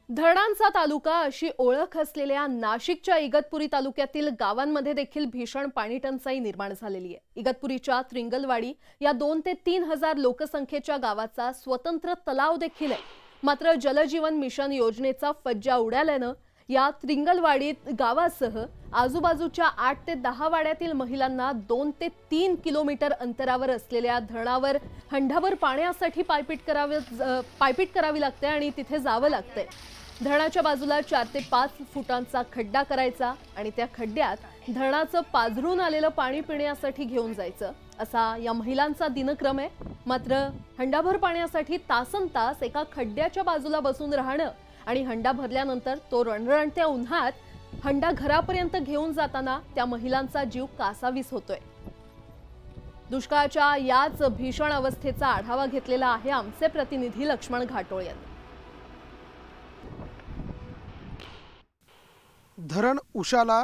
धरणांचा तालुका अशी ओळख असलेल्या नाशिकच्या इगतपुरी तालुक्यातील गावांमध्ये देखील भीषण पाणी टंचाई निर्माण झालेली आहे। इगतपुरीच्या त्रिंगलवाडी या 2 ते 3 हजार लोकसंख्येच्या गावाचा स्वतंत्र तलाव देखील आहे। मात्र जलजीवन मिशन योजनेचा फज्जा उडाल्याने या त्रिंगलवाडीत गावासह आजूबाजूच्या 8 ते 10 वाड्यातील महिलांना 2 ते 3 किलोमीटर अंतरावर असलेल्या धरणावर हंडाभर पाण्यासाठी पायपीट करावी लागते आणि तिथे जावं लागते। धरणाच्या बाजूला 4 ते 5 फुटांचा खड्डा करायचा आणि त्या खड्ड्यात धरणाचं पाझरून आलेलं पाणी पिण्यासाठी घेऊन जायचं असा या महिलांचा दिनक्रम आहे। मात्र हंडाभर पाण्यासाठी तासनतास एका खड्ड्याच्या बाजूला बसून राहणं आणि हंडा भरल्यानंतर तो रणरणत्या उन्हात हंडा घरापर्यंत घेऊन जाताना त्या महिलांचा जीव कासावीस होतोय। दुष्काळाच्या याच भीषण अवस्थेचा आढावा घेतलेला आहे आमचे प्रतिनिधी लक्ष्मण घाटोळ यांनी। धरण उशाला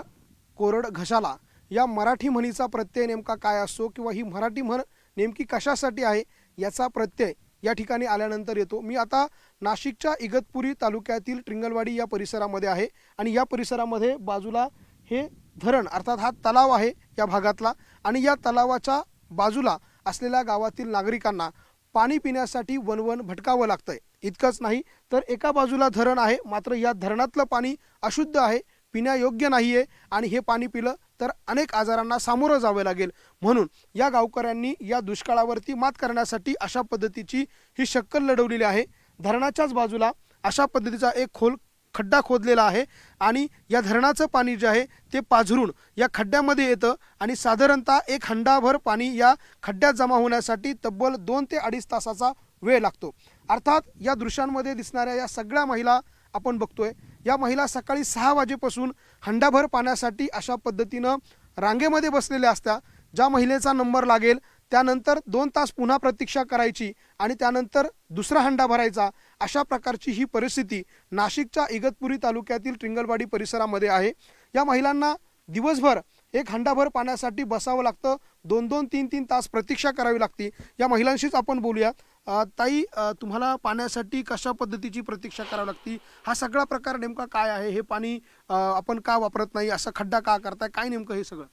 कोरड घशाला या मराठी म्हणीचा प्रत्यय नेमका काय असतो किंवा ही मराठी म्हण नेमकी कशासाठी आहे याचा प्रत्यय या ठिकाणी आल्यानंतर येतो। मी आता नाशिकच्या इगतपुरी तालुक्यातील त्रिंगलवाडी या परिसरामध्ये आहे आणि या परिसरामध्ये बाजूला हे धरण अर्थात हा तलाव आहे या भागातला आणि या तलावाच्या बाजूला असलेल्या गावातील नागरिकांना पाणी पिण्यासाठी वनवन भटकावं लागतंय। इतकंच नाही तर एका बाजूला धरण आहे मात्र या धरणातलं पाणी अशुद्ध आहे, पिण्यायोग्य नाहीये आणि हे पाणी पिलं तर अनेक आजारांना सामोरं जावे लागेल। म्हणून या गावकऱ्यांनी या दुष्काळावरती मात करण्यासाठी अशा पद्धतीची ही शक्कल लढवलेली आहे। धरणाच्याच बाजूला अशा पद्धतीचा एक खोल खड्डा खोदलेला आहे आणि या धरणाचं पाणी जे आहे ते पाझरून या खड्ड्यामध्ये येतं आणि साधारणतः एक हंडाभर पाणी या खड्ड्यात जमा होण्यासाठी तब्बल 2 ते 2.5 तासाचा वेळ लागतो। अर्थात या दृश्यांमध्ये दिसणाऱ्या या सगळ्या महिला आपण बघतोय, या महिला सकाळी 6 वाजेपासून हंडाभर पाण्यासाठी अशा पद्धतीनं रांगेमध्ये बसलेल्या असतात। ज्या महिलेचा नंबर लागेल त्यानंतर 2 तास पुन्हा प्रतीक्षा करायची आणि त्यानंतर दुसरा हंडा भरायचा। अशा प्रकारची ही परिस्थिती नाशिकच्या इगतपुरी तालुक्यातील त्रिंगलवाडी परिसरामध्ये आहे। या महिलांना दिवसभर एक हंडाभर पाण्यासाठी बसावं लागतं, 2-2, 3-3 तास प्रतीक्षा करावी लागते। या महिलांशीच आपण बोलूया। ताई, तुम्हाला पाण्यासाठी कशा पद्धतीची प्रतीक्षा करावी लागते? हा सगळा प्रकार नेमका काय आहे? हे पाणी आपण का वापरत नाही? असा खड्डा का करताय? काय नेमकं हे सगळं?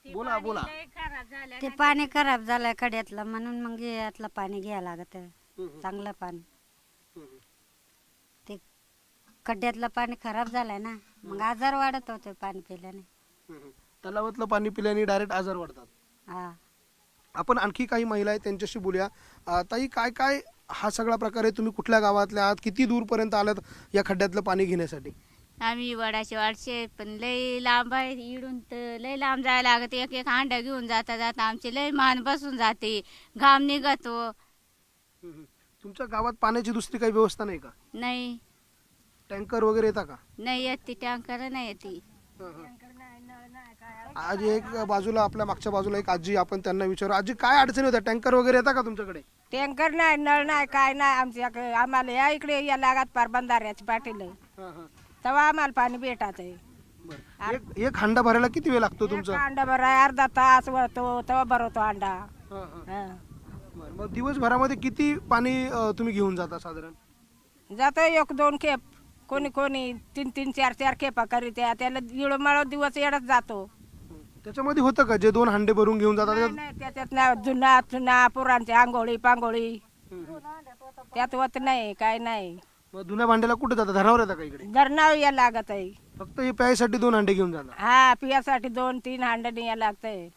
बोला बोला। ते पाणी खराब झालंय खड्यातलं म्हणून मग यातलं पाणी घ्यायला लागत चांगलं पाणी। ते खड्ड्यातलं पाणी खराब झालंय ना, मग आजार वाढत होते पाणी पिल्याने। तलावातलं पाणी पिल्याने डायरेक्ट आजार वाढतात। हा, आपण आणखी काही महिला आहेत त्यांच्याशी बोलूया। ताई, काय काय हा सगळा प्रकार आहे? तुम्ही कुठल्या गावातल्या आहात? किती दूरपर्यंत आलात या खड्ड्यातलं पाणी घेण्यासाठी? आम्ही वाडचे पण लय लांब आहे, इडून तर लय लांब जायला लागत। एक एक हांडा घेऊन जाता जाता आमचे लय मान बसून जाते, घाम निघतो। तुमच्या गावात पाण्याची दुसरी काही व्यवस्था नाही का? नाही, टँकर वगैरे येता का? नाही येते, टँकर नाही येते। आज एक बाजूला आपल्या मागच्या बाजूला एक आजी, आपण त्यांना विचारू, आजी काय अडचणी होत्या? टँकर वगैरे येता का तुमच्याकडे? टँकर नाही, नळ नाही, काय नाही आमच्याकडे। आम्हाला या इकडे या लागत पार बंधाऱ्याची पाटील तेव्हा आम्हाला पाणी भेटत आहे। एक हंडा भरायला किती वेळ लागतो तुमचा? अंडा भराय अर्धा तास वळतो तेव्हा भरवतो अंडा। मग दिवसभरामध्ये किती पाणी तुम्ही घेऊन जाता साधारण? जातो 1-2 खेप, कोणी कोणी 3-3, 4-4 खेपा करीत त्याला इळमळ दिवस येडच जातो। त्याच्यामध्ये होतं का जे 2 हंडे भरून घेऊन जातात? नाही, त्याच्यात नाही, जुना चुना पुरांची आंघोळी पांघोळी त्यात होत नाही, काय नाही। मग धुण्या भांड्याला कुठे जातात? धरणावर येतात का इकडे? धरणावर या लागत आहे। फक्त हे प्यायसाठी 2 हंडे घेऊन जातात? हा, पियासाठी 2-3 हांडे या लागतंय।